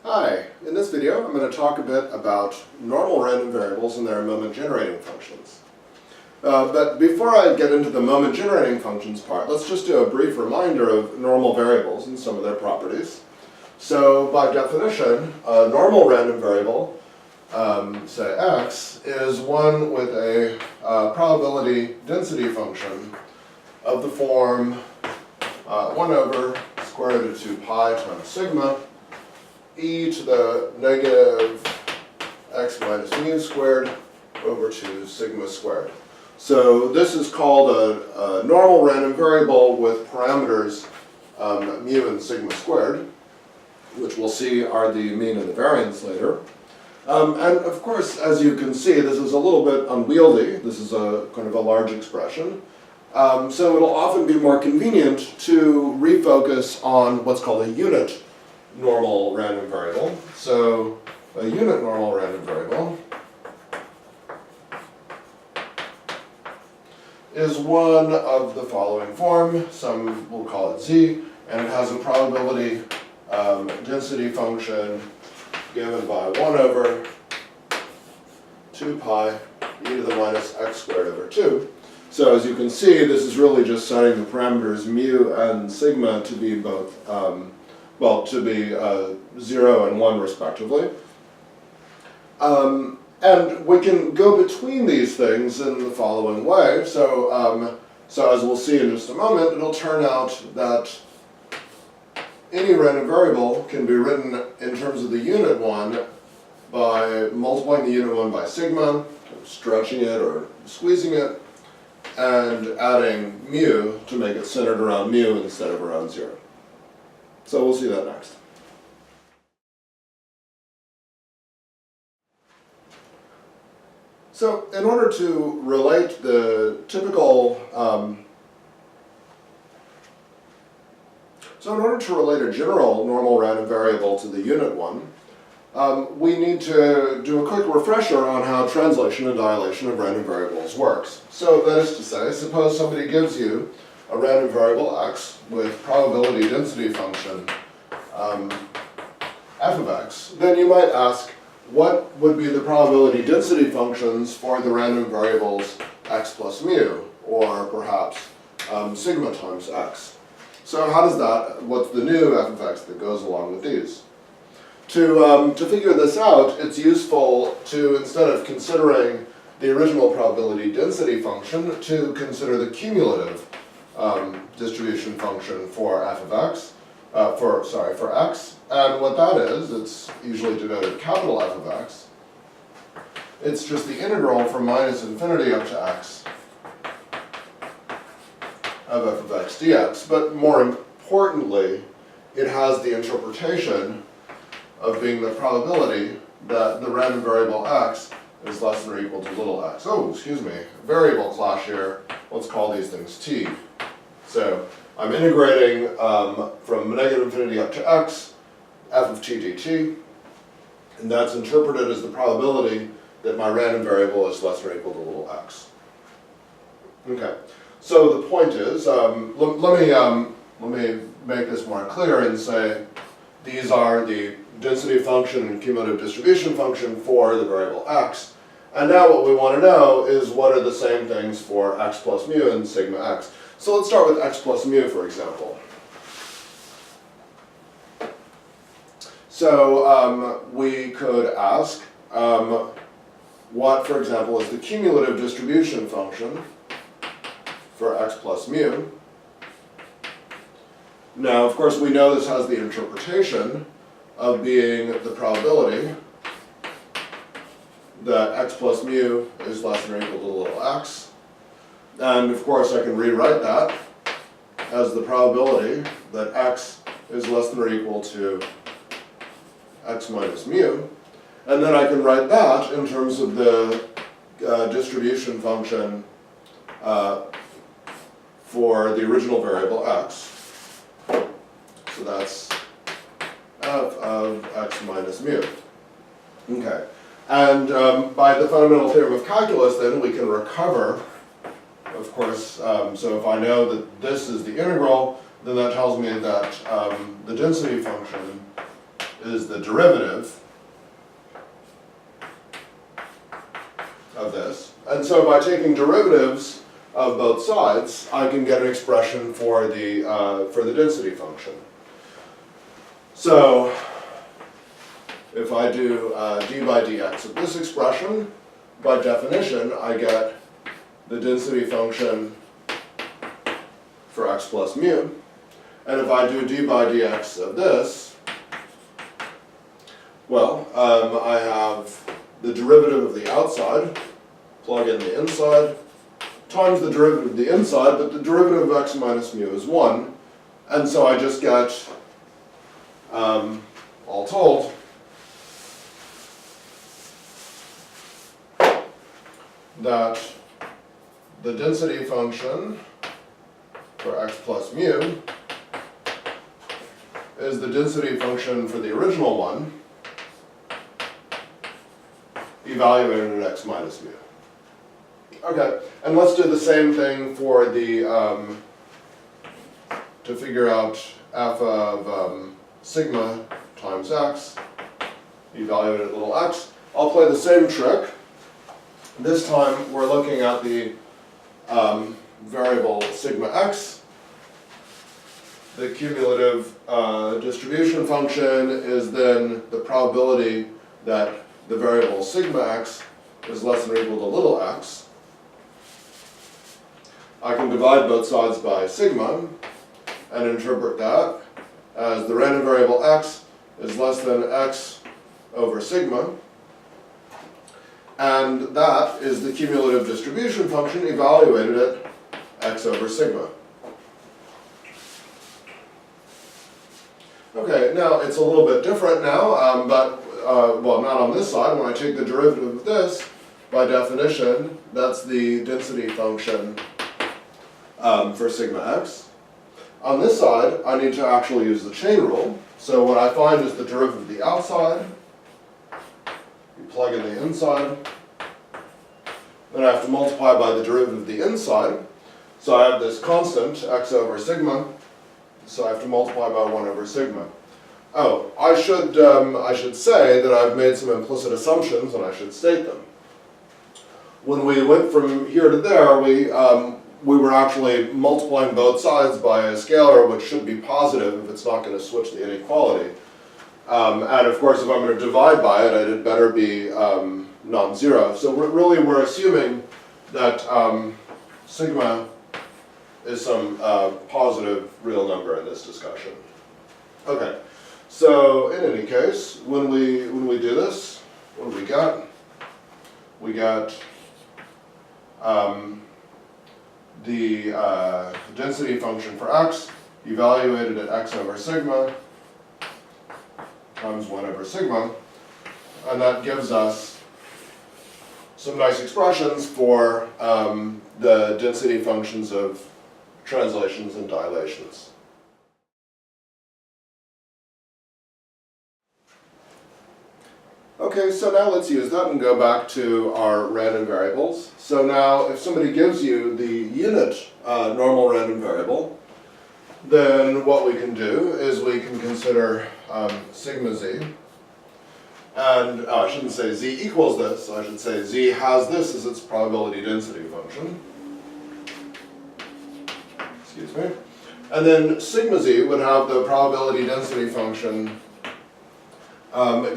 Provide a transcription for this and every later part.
Hi, in this video I'm going to talk a bit about normal random variables and their moment generating functions. But before I get into the moment generating functions part, let's just do a brief reminder of normal variables and some of their properties. So by definition, a normal random variable, say x, is one with a probability density function of the form 1 over square root of 2 pi times sigma e to the negative x minus mu squared over 2 sigma squared. So this is called a normal random variable with parameters mu and sigma squared, which we'll see are the mean and the variance later. And of course, as you can see, this is a little bit unwieldy. This is a kind of a large expression. So it'll often be more convenient to refocus on what's called a unit normal random variable. So a unit normal random variable is one of the following form. Some will call it z, and it has a probability density function given by 1 over 2 pi e to the minus x squared over 2. So as you can see, this is really just setting the parameters mu and sigma to be both to be 0 and 1 respectively. And we can go between these things in the following way. So, so as we'll see in just a moment, it'll turn out that any random variable can be written in terms of the unit 1 by multiplying the unit 1 by sigma, stretching it or squeezing it, and adding mu to make it centered around mu instead of around 0. So we'll see that next. So in order to relate the typical, so in order to relate a general normal random variable to the unit one, we need to do a quick refresher on how translation and dilation of random variables works. So that is to say, suppose somebody gives you a random variable x with probability density function f of x, then you might ask, what would be the probability density functions for the random variables x plus mu, or perhaps sigma times x? So how does that, what's the new f of x that goes along with these? To figure this out, it's useful to, instead of considering the original probability density function, to consider the cumulative distribution function for f of x, for x. And what that is, it's usually denoted capital F of x. It's just the integral from minus infinity up to x of f of x dx. But more importantly, it has the interpretation of being the probability that the random variable x is less than or equal to little x. Oh, excuse me, variable clash here. Let's call these things t. So I'm integrating from negative infinity up to x, f of t dt, and that's interpreted as the probability that my random variable is less than or equal to little x. Okay, so the point is, let me make this more clear and say these are the density function and cumulative distribution function for the variable x. And now what we want to know is what are the same things for x plus mu and sigma x. So let's start with x plus mu, for example. So we could ask what, for example, is the cumulative distribution function for x plus mu. Now, of course, we know this has the interpretation of being the probability that x plus mu is less than or equal to little x. And of course, I can rewrite that as the probability that x is less than or equal to x minus mu. And then I can write that in terms of the distribution function for the original variable x. So that's f of x minus mu. Okay. And by the fundamental theorem of calculus, then, we can recover, of course, so if I know that this is the integral, then that tells me that the density function is the derivative of this. And so by taking derivatives of both sides, I can get an expression for the density function. So if I do d by dx of this expression, by definition, I get the density function for x plus mu. And if I do d by dx of this, well, I have the derivative of the outside, plug in the inside, times the derivative of the inside, but the derivative of x minus mu is 1. And so I just get, all told, that the density function for x plus mu is the density function for the original one evaluated at x minus mu. Okay, and let's do the same thing for the, to figure out f of sigma times x, evaluated at little x. I'll play the same trick. This time we're looking at the variable sigma x. The cumulative distribution function is then the probability that the variable sigma x is less than or equal to little x. I can divide both sides by sigma and interpret that as the random variable x is less than x over sigma. And that is the cumulative distribution function evaluated at x over sigma. Okay, now it's a little bit different now, well, not on this side. When I take the derivative of this, by definition, that's the density function for sigma x. On this side, I need to actually use the chain rule. So what I find is the derivative of the outside. You plug in the inside. Then I have to multiply by the derivative of the inside. So I have this constant, x over sigma. So I have to multiply by 1 over sigma. Oh, I should say that I've made some implicit assumptions, and I should state them. When we went from here to there, we were actually multiplying both sides by a scalar, which should be positive if it's not going to switch the inequality. And of course, if I'm going to divide by it, it better be non-zero. So we're assuming that sigma is some positive real number in this discussion. Okay, so in any case, when we do this, what do we got? We got the density function for x evaluated at x over sigma times 1 over sigma, and that gives us some nice expressions for the density functions of translations and dilations. Okay, so now let's use that and go back to our random variables. So now if somebody gives you the unit normal random variable, then what we can do is we can consider sigma z. And I shouldn't say z equals this, I should say z has this as its probability density function. Excuse me. And then sigma z would have the probability density function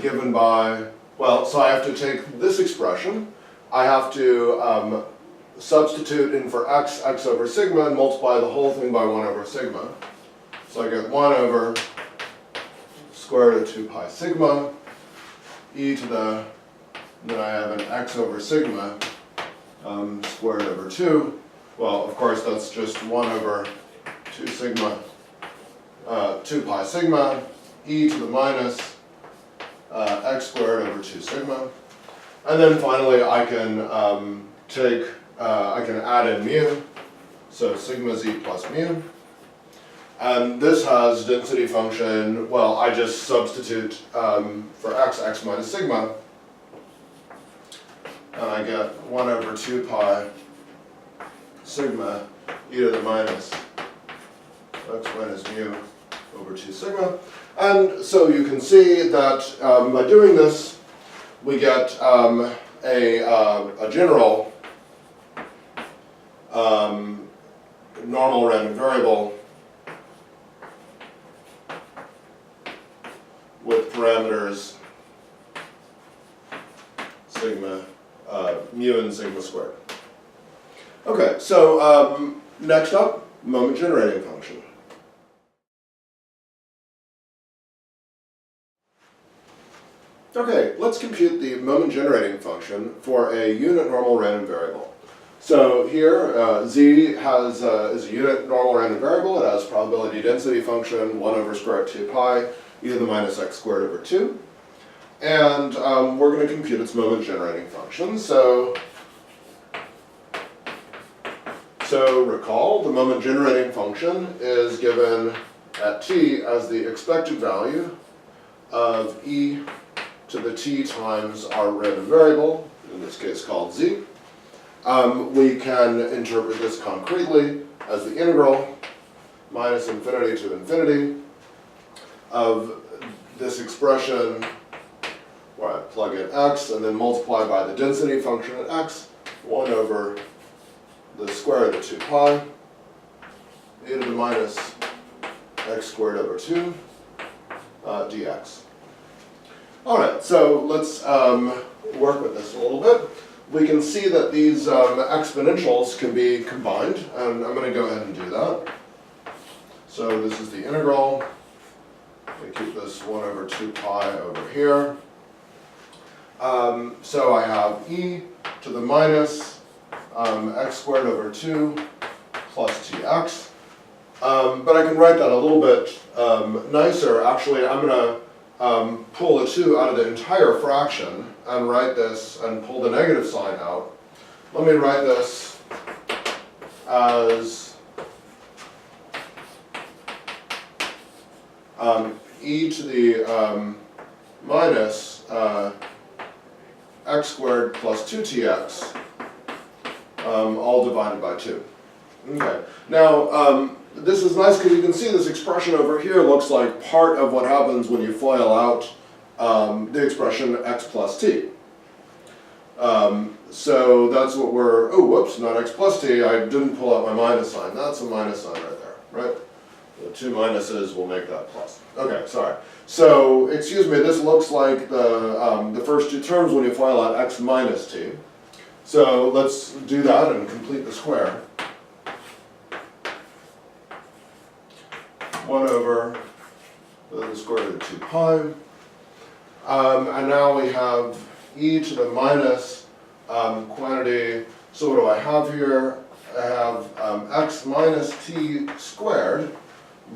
given by, well, so I have to take this expression, I have to substitute in for x over sigma, and multiply the whole thing by 1 over sigma. So I get 1 over square root of 2 pi sigma, e to the, then I have an x over sigma squared over 2. Well, of course, that's just 1 over 2 sigma, 2 pi sigma, e to the minus x squared over 2 sigma. And then finally, I can I can add in mu, so sigma z plus mu. And this has density function, well, I just substitute for x minus sigma, and I get 1 over 2 pi sigma e to the minus x minus mu over 2 sigma. And so you can see that by doing this, we get a general normal random variable with parameters sigma, mu and sigma squared. Okay, so next up, moment generating function. Okay, let's compute the moment generating function for a unit normal random variable. So here, z is a unit normal random variable. It has probability density function 1 over square root 2 pi e to the minus x squared over 2. And we're going to compute its moment generating function. So recall, the moment generating function is given at t as the expected value of e to the t times our random variable, in this case called z. We can interpret this concretely as the integral minus infinity to infinity of this expression where I plug in x and then multiply by the density function at x, 1 over the square root of 2 pi e to the minus x squared over 2 dx. All right, so let's work with this a little bit. We can see that these exponentials can be combined, and I'm going to go ahead and do that. So this is the integral. We keep this 1 over 2 pi over here. So I have e to the minus x squared over 2 plus tx. But I can write that a little bit nicer. Actually, I'm going to pull a 2 out of the entire fraction and write this and pull the negative sign out. Let me write this as e to the minus x squared plus 2tx, all divided by 2. Okay. Now, this is nice because you can see this expression over here looks like part of what happens when you FOIL out the expression x plus t. So that's what we're, oh, whoops, not x plus t, I didn't pull out my minus sign. That's a minus sign right there, right? The 2 minuses will make that plus. Okay, sorry. So, excuse me, this looks like the first 2 terms when you FOIL out x minus t. So let's do that and complete the square. 1 over the square root of 2 pi. And now we have e to the minus quantity. So what do I have here? I have x minus t squared,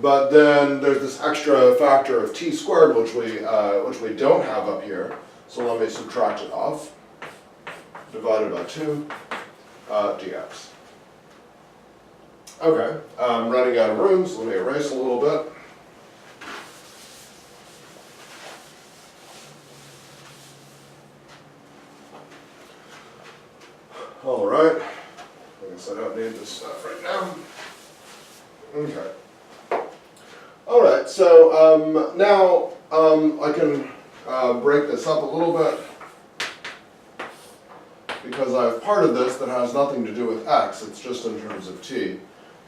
but then there's this extra factor of t squared which we don't have up here. So let me subtract it off. Divided by 2 dx. Okay, I'm running out of room, so let me erase a little bit. All right, I guess I don't need this stuff right now. Okay. All right, so now I can break this up a little bit because I have part of this that has nothing to do with x, it's just in terms of t.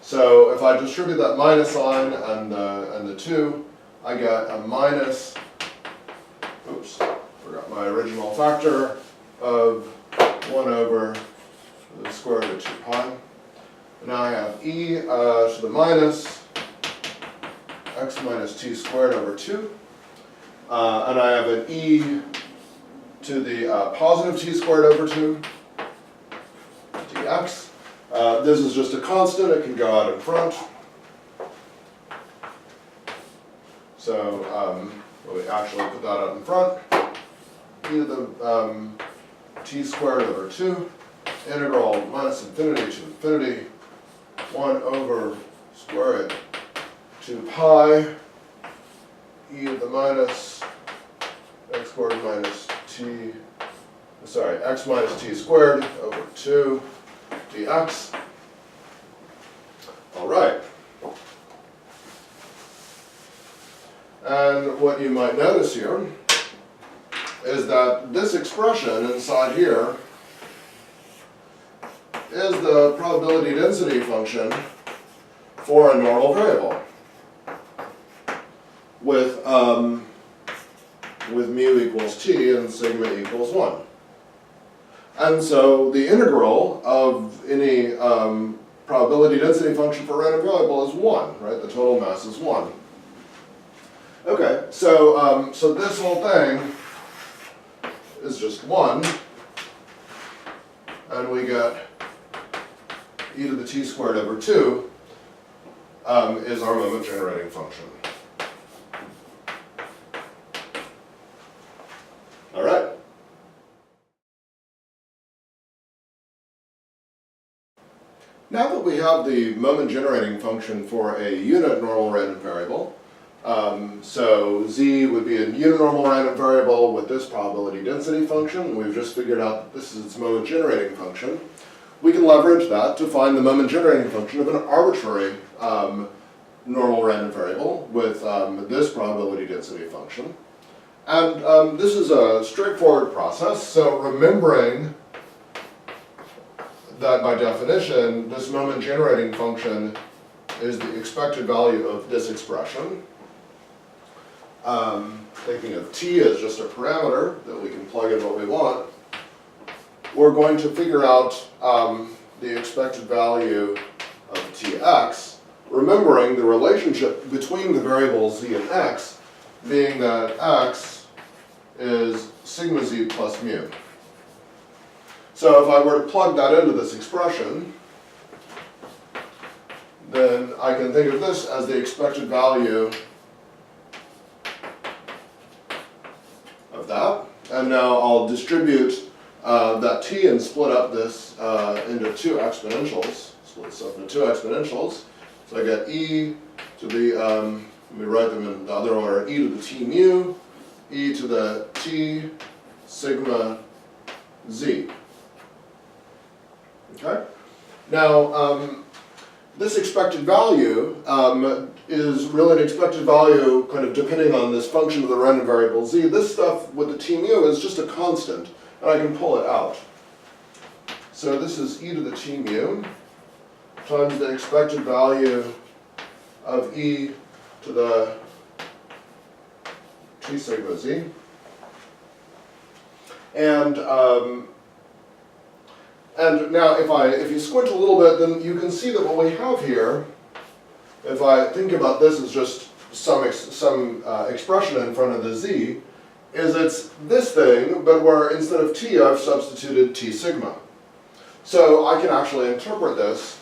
So if I distribute that minus sign and the 2, I get a minus, oops, forgot my original factor of 1 over the square root of 2 pi. And now I have e to the minus x minus t squared over 2. And I have an e to the positive t squared over 2 dx. This is just a constant, it can go out in front. So we actually put that out in front. E to the t squared over 2, integral minus infinity to infinity, 1 over square root 2 pi, e to the minus x squared minus t, sorry, x minus t squared over 2 dx. All right. And what you might notice here is that this expression inside here is the probability density function for a normal variable with mu equals t and sigma equals 1. And so the integral of any probability density function for a random variable is 1, right? The total mass is 1. Okay, so this whole thing is just 1, and we get e to the t squared over 2 is our moment generating function. All right. Now that we have the moment generating function for a unit normal random variable, so z would be a unit normal random variable with this probability density function, and we've just figured out that this is its moment generating function, we can leverage that to find the moment generating function of an arbitrary normal random variable with this probability density function. And this is a straightforward process, so remembering that by definition, this moment generating function is the expected value of this expression. Thinking of t as just a parameter that we can plug in what we want, we're going to figure out the expected value of tx, remembering the relationship between the variables z and x being that x is sigma z plus mu. So if I were to plug that into this expression, then I can think of this as the expected value of that. And now I'll distribute that t and split up this into two exponentials. Split this up into two exponentials. So I get e to the, let me write them in the other order, e to the t mu, e to the t sigma z. Okay? Now, this expected value is really an expected value kind of depending on this function of the random variable z. This stuff with the t mu is just a constant, and I can pull it out. So this is e to the t mu times the expected value of e to the t sigma z. And now if you squint a little bit, then you can see that what we have here, if I think about this as just some expression in front of the z, is it's this thing, but where instead of t, I've substituted t sigma. So I can actually interpret this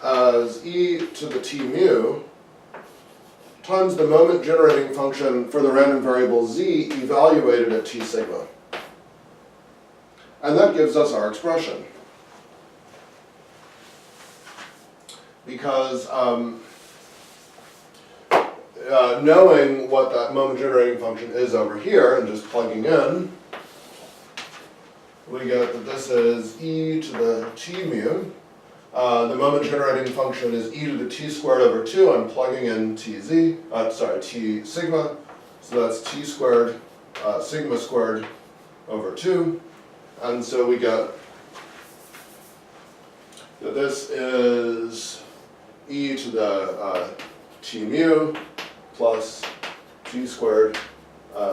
as e to the t mu times the moment generating function for the random variable z evaluated at t sigma. And that gives us our expression. Because knowing what that moment generating function is over here and just plugging in, we get that this is e to the t mu. The moment generating function is e to the t squared over 2. I'm plugging in t sigma. So that's t squared sigma squared over 2. And so we get that this is e to the t mu plus t squared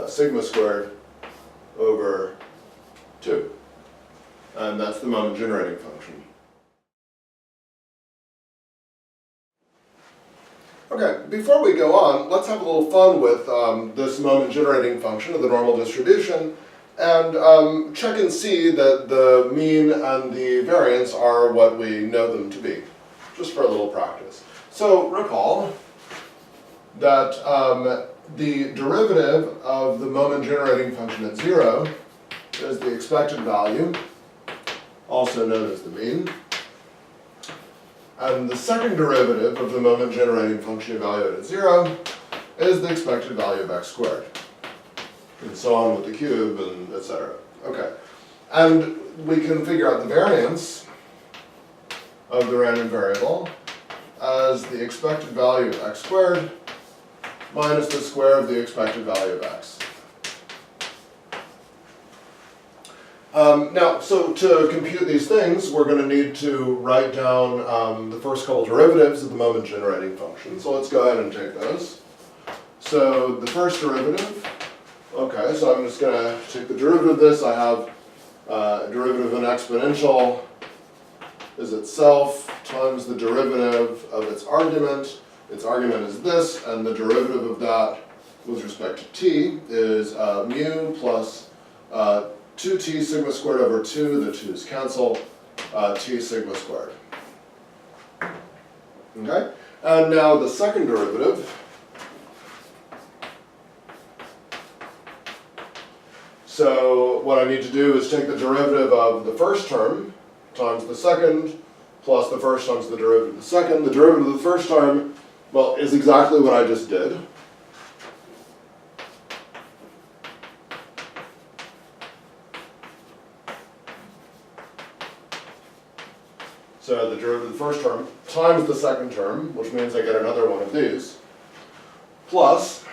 sigma squared over 2. And that's the moment generating function. Okay, before we go on, let's have a little fun with this moment generating function of the normal distribution and check and see that the mean and the variance are what we know them to be, just for a little practice. So recall that the derivative of the moment generating function at 0 is the expected value, also known as the mean. And the second derivative of the moment generating function evaluated at 0 is the expected value of x squared. And so on with the cube, and etc. Okay. And we can figure out the variance of the random variable as the expected value of x squared minus the square of the expected value of x. Now, so to compute these things, we're going to need to write down the first couple derivatives of the moment generating function. So let's go ahead and take those. So the first derivative, okay, so I'm just going to take the derivative of this. I have derivative of an exponential is itself times the derivative of its argument. Its argument is this, and the derivative of that with respect to t is mu plus 2t sigma squared over 2, the 2's cancel, t sigma squared. Okay? And now the second derivative, so what I need to do is take the derivative of the first term times the second plus the first times the derivative of the second. The derivative of the first term, well, is exactly what I just did. So the derivative of the first term times the second term, which means I get another one of these, plus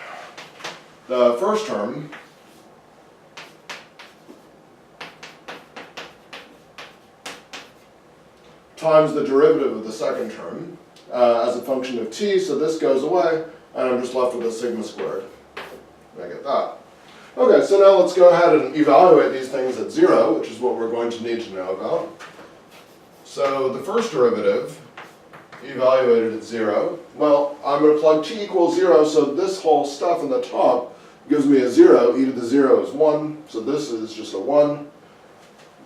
the first term times the derivative of the second term as a function of t, so this goes away, and I'm just left with a sigma squared. I get that. Okay, so now let's go ahead and evaluate these things at 0, which is what we're going to need to know about. So the first derivative, evaluated at 0, well, I'm going to plug t equals 0, so this whole stuff in the top gives me a 0. E to the 0 is 1, so this is just a 1.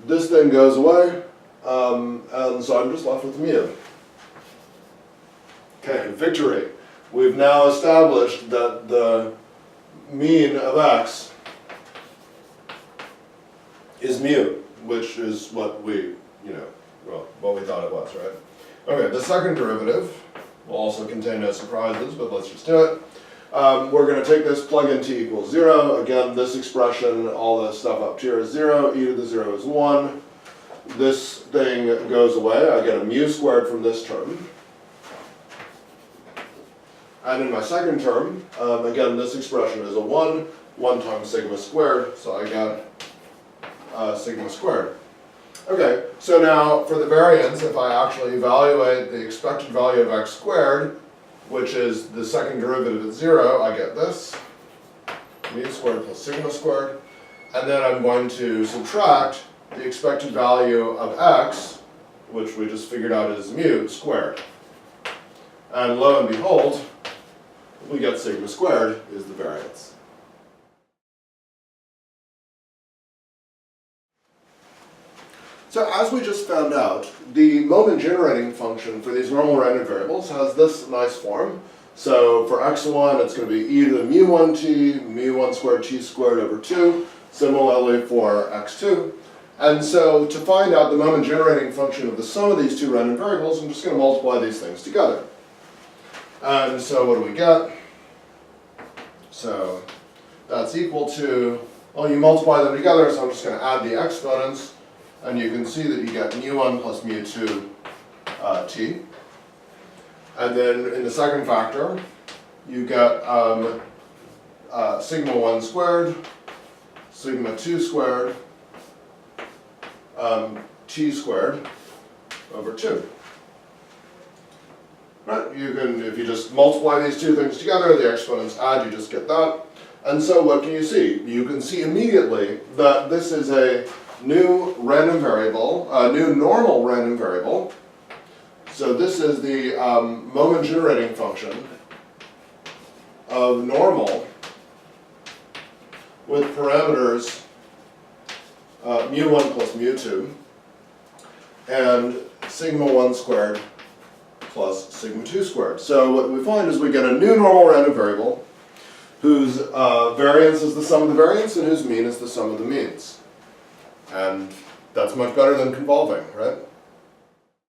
This then goes away, and so I'm just left with mu. Okay, victory. We've now established that the mean of x is mu, which is what we, well, what we thought it was, right? Okay, the second derivative will also contain no surprises, but let's just do it. We're going to take this, plug in t equals 0. Again, this expression, all the stuff up here is 0. E to the 0 is 1. This thing goes away. I get a mu squared from this term. And in my second term, again, this expression is a 1. 1 times sigma squared, so I get sigma squared. Okay, so now for the variance, if I actually evaluate the expected value of x squared, which is the second derivative at 0, I get this, mu squared plus sigma squared, and then I'm going to subtract the expected value of x, which we just figured out is mu squared. And lo and behold, we get sigma squared is the variance. So as we just found out, the moment generating function for these normal random variables has this nice form. So for x1, it's going to be e to the mu1t, mu1 squared t squared over 2. Similarly for x2. And so to find out the moment generating function of the sum of these two random variables, I'm just going to multiply these things together. And so what do we get? So that's equal to, well, you multiply them together, so I'm just going to add the exponents. And you can see that you get mu1 plus mu2 t. And then in the second factor, you get sigma 1 squared, sigma 2 squared, t squared over 2. Right? You can, if you just multiply these two things together, the exponents add, you just get that. And so what can you see? You can see immediately that this is a new random variable, a new normal random variable. So this is the moment generating function of normal with parameters mu1 plus mu2 and sigma 1 squared plus sigma 2 squared. So what we find is we get a new normal random variable whose variance is the sum of the variance and whose mean is the sum of the means. And that's much better than convolving, right?